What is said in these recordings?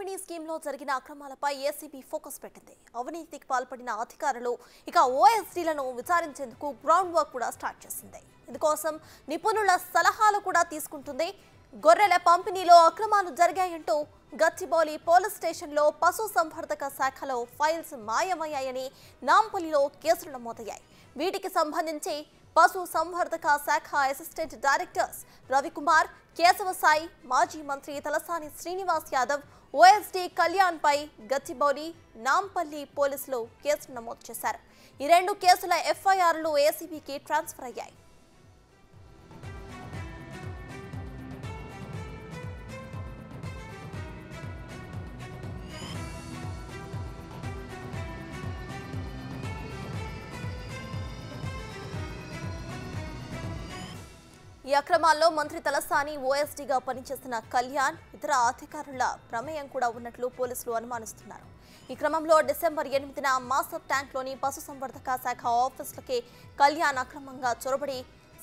పంపిణీ స్కీమ్లో జరిగిన అక్రమాలపై ఏసీబీ ఫోకస్ పెట్టింది. అవినీతికి పాల్పడిన అధికారులు ఇక ఓఎస్డీలను విచారించేందుకు గ్రౌండ్ వర్క్ కూడా స్టార్ట్ చేసింది. ఇందుకోసం నిపుణుల సలహాలు కూడా తీసుకుంటుంది. గొర్రెల పంపిణీలో అక్రమాలు జరిగాయంటూ గచ్చిబౌలి పోలీస్ స్టేషన్లో పశు సంవర్ధక శాఖలో ఫైల్స్ మాయమయ్యాయని నాంపల్లిలో కేసులు నమోదయ్యాయి. వీటికి సంబంధించి పశు సంవర్ధక శాఖ అసిస్టెంట్ డైరెక్టర్స్ రవికుమార్, కేశవసాయి, మాజీ మంత్రి తలసాని శ్రీనివాస్ యాదవ్, ఓఎస్డీ కళ్యాణ్ పై గచ్చిబౌలి, నాంపల్లి పోలీసులు కేసులు నమోదు చేశారు. ఈ రెండు కేసుల ఎఫ్ఐఆర్లు ఏసీబీకి ట్రాన్స్ఫర్ అయ్యాయి. ఈ అక్రమాల్లో మంత్రి తలసాని, ఓఎస్డీగా పనిచేస్తున్న కళ్యాణ్, ఇతర అధికారుల ప్రమేయం కూడా ఉన్నట్లు పోలీసులు అనుమానిస్తున్నారు. ఈ క్రమంలో డిసెంబర్ 8న మాసప్ ట్యాంక్లోని పశుసంవర్ధక శాఖ ఆఫీసులకి కళ్యాణ్ అక్రమంగా చొరబడి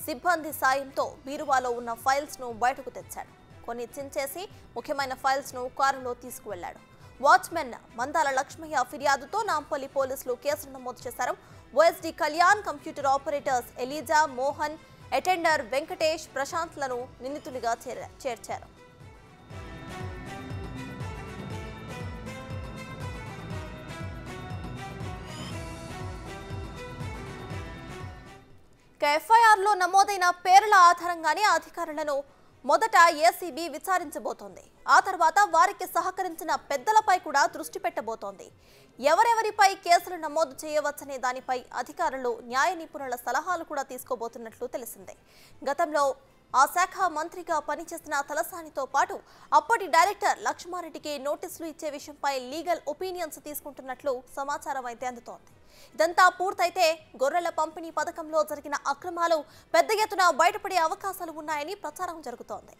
సిబ్బంది సాయంతో బీరువాలో ఉన్న ఫైల్స్ను బయటకు తెచ్చాడు. కొన్ని చించేసి ముఖ్యమైన ఫైల్స్ను కారులో తీసుకువెళ్లాడు. వాచ్మెన్ మందాల లక్ష్మయ్య ఫిర్యాదుతో నాంపల్లి పోలీసులు కేసులు నమోదు చేశారు. OSD Kalyan, computer operators Eliza, Mohan, attender Venkatesh, ప్రశాంత్లను నిందితులుగా చేర్చారు. ఎఫ్ఐఆర్లో నమోదైన పేర్ల ఆధారంగానే అధికారులను మొదట ఏసీబీ విచారించబోతోంది. ఆ తర్వాత వారికి సహకరించిన పెద్దలపై కూడా దృష్టి పెట్టబోతోంది. ఎవరెవరిపై కేసులు నమోదు చేయవచ్చనే దానిపై అధికారులు న్యాయ నిపుణుల సలహాలు కూడా తీసుకోబోతున్నట్లు తెలిసిందే. గతంలో ఆ శాఖ మంత్రిగా పనిచేసిన తలసానితో పాటు అప్పటి డైరెక్టర్ లక్ష్మారెడ్డికి నోటీసులు ఇచ్చే విషయంపై లీగల్ ఒపీనియన్స్ తీసుకుంటున్నట్లు సమాచారం అయితే అందుతోంది. ఇదంతా పూర్తయితే గొర్రెల పంపిణీ పథకంలో జరిగిన అక్రమాలు పెద్ద ఎత్తున బయటపడే అవకాశాలు ఉన్నాయని ప్రచారం జరుగుతోంది.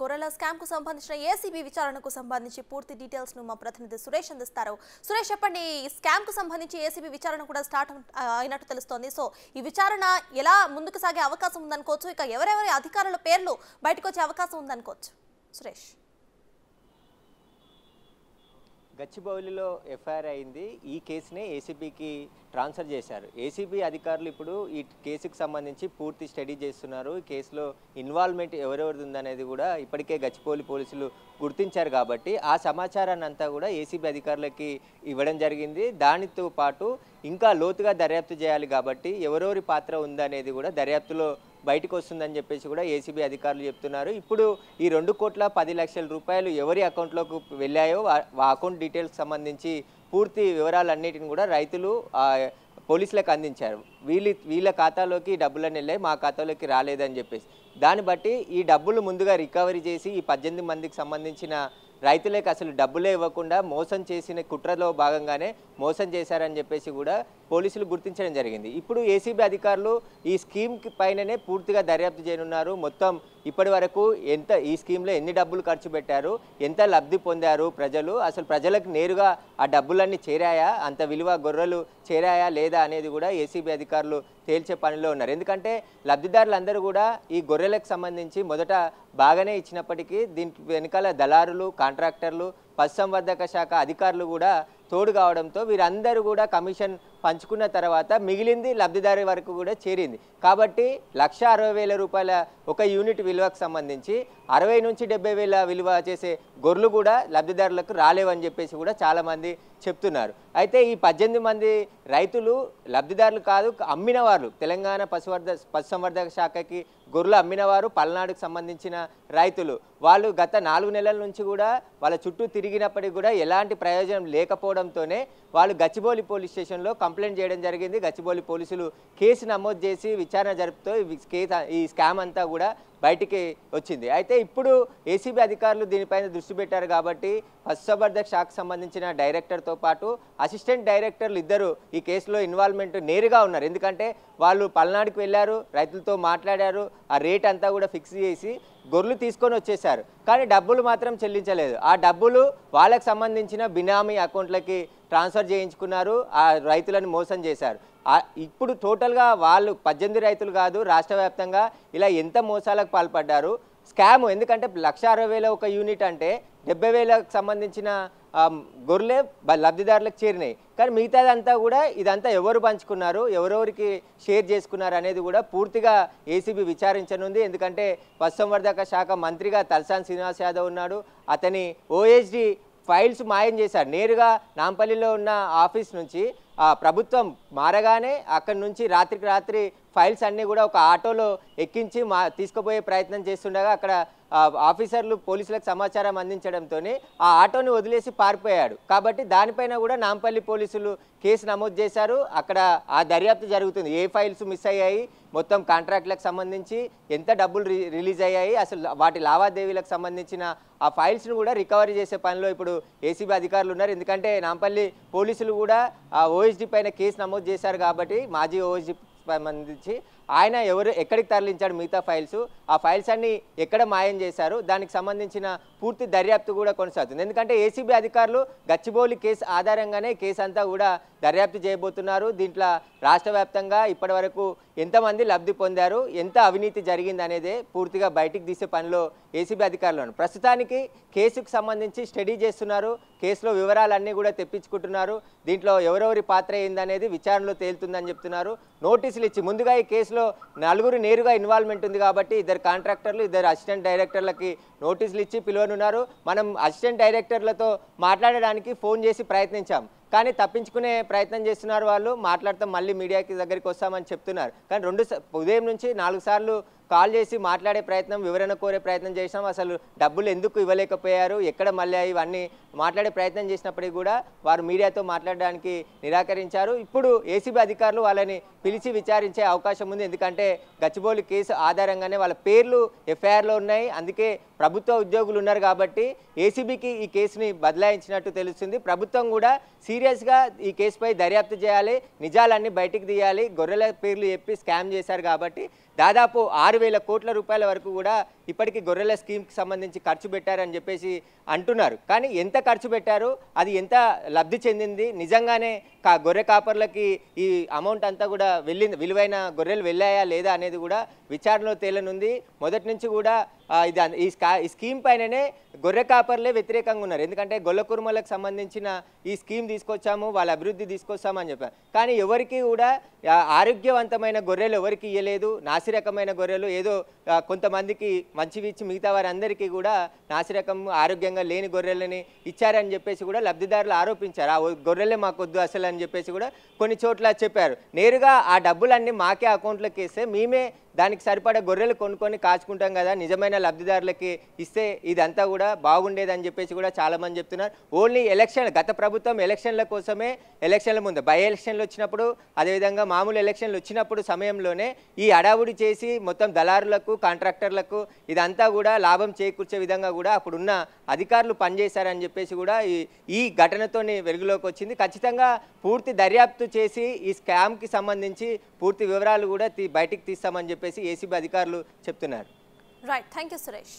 గొర్రెల స్కామ్ కు సంబంధించిన ఏసీబీ విచారణకు సంబంధించి పూర్తి డీటెయిల్స్ ను మా ప్రతినిధి సురేష్ అందిస్తారు. సురేష్, చెప్పండి, ఈ స్కామ్ కు సంబంధించి ఏసీబీ విచారణ కూడా స్టార్ట్ అయినట్టు తెలుస్తోంది. సో ఈ విచారణ ఎలా ముందుకు సాగే అవకాశం ఉందనుకోవచ్చు, ఇక ఎవరెవరి అధికారుల పేర్లు బయటకు వచ్చే అవకాశం ఉందనుకోవచ్చు సురేష్? గచ్చిబౌలిలో ఎఫ్ఐఆర్ అయింది. ఈ కేసునే ఏసీబీకి ట్రాన్స్ఫర్ చేశారు. ఏసీబీ అధికారులు ఇప్పుడు ఈ కేసుకు సంబంధించి పూర్తి స్టడీ చేస్తున్నారు. ఈ కేసులో ఇన్వాల్వ్మెంట్ ఎవరెవరిది ఉందనేది కూడా ఇప్పటికే గచ్చిబౌలి పోలీసులు గుర్తించారు కాబట్టి ఆ సమాచారాన్ని అంతా కూడా ఏసీబీ అధికారులకి ఇవ్వడం జరిగింది. దానితో పాటు ఇంకా లోతుగా దర్యాప్తు చేయాలి కాబట్టి ఎవరెవరి పాత్ర ఉందనేది కూడా దర్యాప్తులో బయటకు వస్తుందని చెప్పేసి కూడా ఏసీబీ అధికారులు చెప్తున్నారు. ఇప్పుడు ఈ 2,10,00,000 రూపాయలు ఎవరి అకౌంట్లోకి వెళ్ళాయో ఆ అకౌంట్ డీటెయిల్స్ సంబంధించి పూర్తి వివరాలన్నిటిని కూడా రైతులు పోలీసులకు అందించారు. వీళ్ళ ఖాతాలోకి డబ్బులన్నీ వెళ్ళాయి, మా ఖాతాలోకి రాలేదని చెప్పేసి. దాన్ని బట్టి ఈ డబ్బులు ముందుగా రికవరీ చేసి ఈ 18 మందికి సంబంధించిన రైతులకు అసలు డబ్బులే ఇవ్వకుండా మోసం చేసిన కుట్రలో భాగంగానే మోసం చేశారని చెప్పేసి కూడా పోలీసులు గుర్తించడం జరిగింది. ఇప్పుడు ఏసీబీ అధికారులు ఈ స్కీమ్ పైననే పూర్తిగా దర్యాప్తు చేయనున్నారు. మొత్తం ఇప్పటి వరకు ఈ స్కీమ్లో ఎన్ని డబ్బులు ఖర్చు పెట్టారు, ఎంత లబ్ధి పొందారు ప్రజలు, అసలు ప్రజలకు నేరుగా ఆ డబ్బులన్నీ చేరాయా, అంత విలువ గొర్రెలు చేరాయా లేదా అనేది కూడా ఏసీబీ అధికారులు తేల్చే పనిలో ఉన్నారు. ఎందుకంటే లబ్ధిదారులందరూ కూడా ఈ గొర్రెలకు సంబంధించి మొదట బాగానే ఇచ్చినప్పటికీ దీనికి వెనకాల దళారులు, కాంట్రాక్టర్లు, పశుసంవర్ధక శాఖ అధికారులు కూడా తోడు కావడంతో వీరందరూ కూడా కమిషన్ పంచుకున్న తర్వాత మిగిలింది లబ్ధిదారు వరకు కూడా చేరింది. కాబట్టి 1,60,000 రూపాయల ఒక యూనిట్ విలువకు సంబంధించి 60 నుంచి 70,000 విలువ చేసే గొర్రెలు కూడా లబ్ధిదారులకు రాలేవని చెప్పేసి కూడా చాలామంది చెప్తున్నారు. అయితే ఈ 18 మంది రైతులు లబ్ధిదారులు కాదు, అమ్మిన వారు, తెలంగాణ పశుసంవర్ధక శాఖకి గొర్రెలు అమ్మిన వారు, పల్నాడుకు సంబంధించిన రైతులు. వాళ్ళు గత 4 నెలల నుంచి కూడా వాళ్ళ చుట్టూ తిరిగినప్పటికీ కూడా ఎలాంటి ప్రయోజనం లేకపోవడంతోనే వాళ్ళు గచ్చిబౌలి పోలీస్ స్టేషన్లో కంప్లైంట్ చేయడం జరిగింది. గచ్చిబౌలి పోలీసులు కేసు నమోదు చేసి విచారణ జరుపుతూ ఈ స్కామ్ అంతా కూడా బయటికి వచ్చింది. అయితే ఇప్పుడు ఏసీబీ అధికారులు దీనిపైన దృష్టి పెట్టారు కాబట్టి పశుసంవర్ధక శాఖకు సంబంధించిన డైరెక్టర్తో పాటు అసిస్టెంట్ డైరెక్టర్లు ఇద్దరు ఈ కేసులో ఇన్వాల్వ్మెంట్ నేరుగా ఉన్నారు. ఎందుకంటే వాళ్ళు పల్నాడుకు వెళ్ళారు, రైతులతో మాట్లాడారు, ఆ రేట్ అంతా కూడా ఫిక్స్ చేసి గొర్రెలు తీసుకొని వచ్చేసారు. కానీ డబ్బులు మాత్రం చెల్లించలేదు. ఆ డబ్బులు వాళ్ళకి సంబంధించిన బినామీ అకౌంట్లకి ట్రాన్స్ఫర్ చేయించుకున్నారు, ఆ రైతులను మోసం చేశారు. ఇప్పుడు టోటల్గా వాళ్ళు 18 రైతులు కాదు, రాష్ట్ర వ్యాప్తంగా ఇలా ఎంత మోసాలకు పాల్పడ్డారు. స్కామ్, ఎందుకంటే 1,60,000 ఒక యూనిట్ అంటే 70,000కు సంబంధించిన గొర్రెలే లబ్ధిదారులకు చేరినాయి. కానీ మిగతాదంతా కూడా ఇదంతా ఎవరు పంచుకున్నారు, ఎవరెవరికి షేర్ చేసుకున్నారు అనేది కూడా పూర్తిగా ఏసీబీ విచారించనుంది. ఎందుకంటే పశుసంవర్ధక శాఖ మంత్రిగా తలసాని శ్రీనివాస్ యాదవ్ ఉన్నాడు. అతని ఓఎస్డి ఫైల్స్ మాయం చేశారు. నేరుగా నాంపల్లిలో ఉన్న ఆఫీస్ నుంచి ప్రభుత్వం మారగానే అక్కడి నుంచి రాత్రికి రాత్రి ఫైల్స్ అన్నీ కూడా ఒక ఆటోలో ఎక్కించి తీసుకుపోయే ప్రయత్నం చేస్తుండగా అక్కడ ఆఫీసర్లు పోలీసులకు సమాచారం అందించడంతో ఆ ఆటోని వదిలేసి పారిపోయాడు. కాబట్టి దానిపైన కూడా నాంపల్లి పోలీసులు కేసు నమోదు చేశారు. అక్కడ ఆ దర్యాప్తు జరుగుతుంది. ఏ ఫైల్స్ మిస్ అయ్యాయి, మొత్తం కాంట్రాక్ట్లకు సంబంధించి ఎంత డబ్బులు రిలీజ్ అయ్యాయి, అసలు వాటి లావాదేవీలకు సంబంధించిన ఆ ఫైల్స్ను కూడా రికవరీ చేసే పనిలో ఇప్పుడు ఏసీబీ అధికారులు ఉన్నారు. ఎందుకంటే నాంపల్లి పోలీసులు కూడా ఆ ఓఎస్డీ పైన కేసు నమోదు చేశారు కాబట్టి మాజీ ఓఎస్డీ సంబంధించి ఆయన ఎక్కడికి తరలించాడు మిగతా ఫైల్స్, ఆ ఫైల్స్ అన్ని ఎక్కడ మాయం చేశారు, దానికి సంబంధించిన పూర్తి దర్యాప్తు కూడా కొనసాగుతుంది. ఎందుకంటే ఏసీబీ అధికారులు గచ్చిబౌలి కేసు ఆధారంగానే కేసు అంతా కూడా దర్యాప్తు చేయబోతున్నారు. దీంట్లో రాష్ట్ర వ్యాప్తంగా ఇప్పటి వరకు ఎంతమంది లబ్ధి పొందారు, ఎంత అవినీతి జరిగింది అనేదే పూర్తిగా బయటికి తీసే పనిలో ఏసీబీ అధికారులు ప్రస్తుతానికి కేసుకు సంబంధించి స్టడీ చేస్తున్నారు. కేసులో వివరాలన్నీ కూడా తెప్పించుకుంటున్నారు. దీంట్లో ఎవరెవరి పాత్ర ఏందనేది విచారణలో తేలుతుందని చెప్తున్నారు. నోటీసులు ఇచ్చి ముందుగా ఈ కేసులో 4 నేరుగా ఇన్వాల్వ్మెంట్ ఉంది కాబట్టి 2 కాంట్రాక్టర్లు 2 అసిస్టెంట్ డైరెక్టర్లకి నోటీసులు ఇచ్చి పిలువనున్నారు. మనం అసిస్టెంట్ డైరెక్టర్లతో మాట్లాడడానికి ఫోన్ చేసి ప్రయత్నించాం, కానీ తప్పించుకునే ప్రయత్నం చేస్తున్నారు. వాళ్ళు మాట్లాడతాం, మళ్ళీ మీడియాకి దగ్గరికి వస్తామని చెప్తున్నారు. కానీ ఉదయం నుంచి 4 సార్లు కాల్ చేసి మాట్లాడే ప్రయత్నం, వివరణ కోరే ప్రయత్నం చేసినాం. అసలు డబ్బులు ఎందుకు ఇవ్వలేకపోయారు, ఎక్కడ మళ్ళీ ఇవన్నీ మాట్లాడే ప్రయత్నం చేసినప్పటికీ కూడా వారు మీడియాతో మాట్లాడడానికి నిరాకరించారు. ఇప్పుడు ఏసీబీ అధికారులు వాళ్ళని పిలిచి విచారించే అవకాశం ఉంది. ఎందుకంటే గచ్చిబౌలి కేసు ఆధారంగానే వాళ్ళ పేర్లు ఎఫ్ఐఆర్లో ఉన్నాయి. అందుకే ప్రభుత్వ ఉద్యోగులు ఉన్నారు కాబట్టి ఏసీబీకి ఈ కేసుని బదలాయించినట్టు తెలుస్తుంది. ప్రభుత్వం కూడా సీరియస్గా ఈ కేసుపై దర్యాప్తు చేయాలి, నిజాలన్నీ బయటికి తీయాలి. గొర్రెల పేర్లు చెప్పి స్కామ్ చేశారు కాబట్టి దాదాపు 6,000 కోట్ల రూపాయల వరకు కూడా ఇప్పటికీ గొర్రెల స్కీమ్కి సంబంధించి ఖర్చు పెట్టారని చెప్పేసి అంటున్నారు. కానీ ఎంత ఖర్చు పెట్టారు, అది ఎంత లబ్ధి చెందింది, నిజంగానే గొర్రె కాపర్లకి ఈ అమౌంట్ అంతా కూడా వెళ్ళింది, విలువైన గొర్రెలు వెళ్ళాయా లేదా అనేది కూడా విచారణలో తేలనుంది. మొదటి నుంచి కూడా ఈ స్కీమ్ పైననే గొర్రె కాపర్లే వ్యతిరేకంగా ఉన్నారు. ఎందుకంటే గొల్ల కుర్మలకు సంబంధించిన ఈ స్కీమ్ తీసుకొచ్చాము, వాళ్ళ అభివృద్ధి తీసుకొచ్చామని చెప్పారు. కానీ ఎవరికి కూడా ఆరోగ్యవంతమైన గొర్రెలు ఎవరికి ఇవ్వలేదు. నాసిరకమైన గొర్రెలు ఏదో కొంతమందికి మంచివి ఇచ్చి మిగతా వారందరికీ కూడా నాసిరకం ఆరోగ్యంగా లేని గొర్రెలని ఇచ్చారని చెప్పేసి కూడా లబ్ధిదారులు ఆరోపించారు. ఆ గొర్రెలే మాకొద్దు అసలు అని చెప్పేసి కూడా కొన్ని చోట్ల చెప్పారు. నేరుగా ఆ డబ్బులన్నీ మాకే అకౌంట్లోకి వేస్తే మేమే దానికి సరిపడా గొర్రెలు కొనుక్కొని కాచుకుంటాం కదా, నిజమైన లబ్ధిదారులకి ఇస్తే ఇదంతా కూడా బాగుండేదని చెప్పేసి కూడా చాలామంది చెప్తున్నారు. ఓన్లీ గత ప్రభుత్వం ఎలక్షన్ల కోసమే, ఎలక్షన్ల ముందు బై ఎలక్షన్లు వచ్చినప్పుడు, అదేవిధంగా మామూలు ఎలక్షన్లు వచ్చినప్పుడు సమయంలోనే ఈ అడావుడి చేసి మొత్తం దళారులకు కాంట్రాక్టర్లకు ఇదంతా కూడా లాభం చేకూర్చే విధంగా కూడా అప్పుడున్న అధికారులు పనిచేశారని చెప్పేసి కూడా ఈ ఘటనతోని వెలుగులోకి వచ్చింది. ఖచ్చితంగా పూర్తి దర్యాప్తు చేసి ఈ స్కామ్కి సంబంధించి పూర్తి వివరాలు కూడా బయటికి తీస్తామని చెప్పేసి ఏసీబీ అధికారులు చెప్తున్నారు. Right, thank you Suresh.